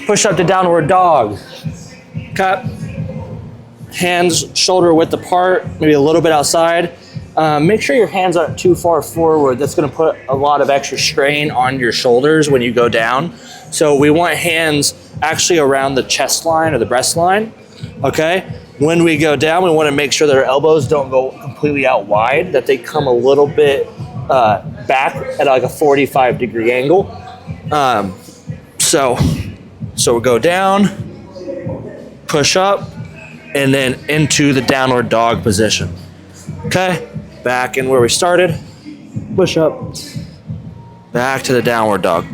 Push up to downward dog. Okay. Hands shoulder width apart, maybe a little bit outside. Make sure your hands aren't too far forward. That's going to put a lot of extra strain on your shoulders when you go down. So we want hands actually around the chest line or the breast line. Okay. When we go down, we want to make sure that our elbows don't go completely out wide, that they come a little bit back at like a 45-degree angle. So we'll go down, push up, and then into the downward dog position. Okay, back in where we started, push up, back to the downward dog.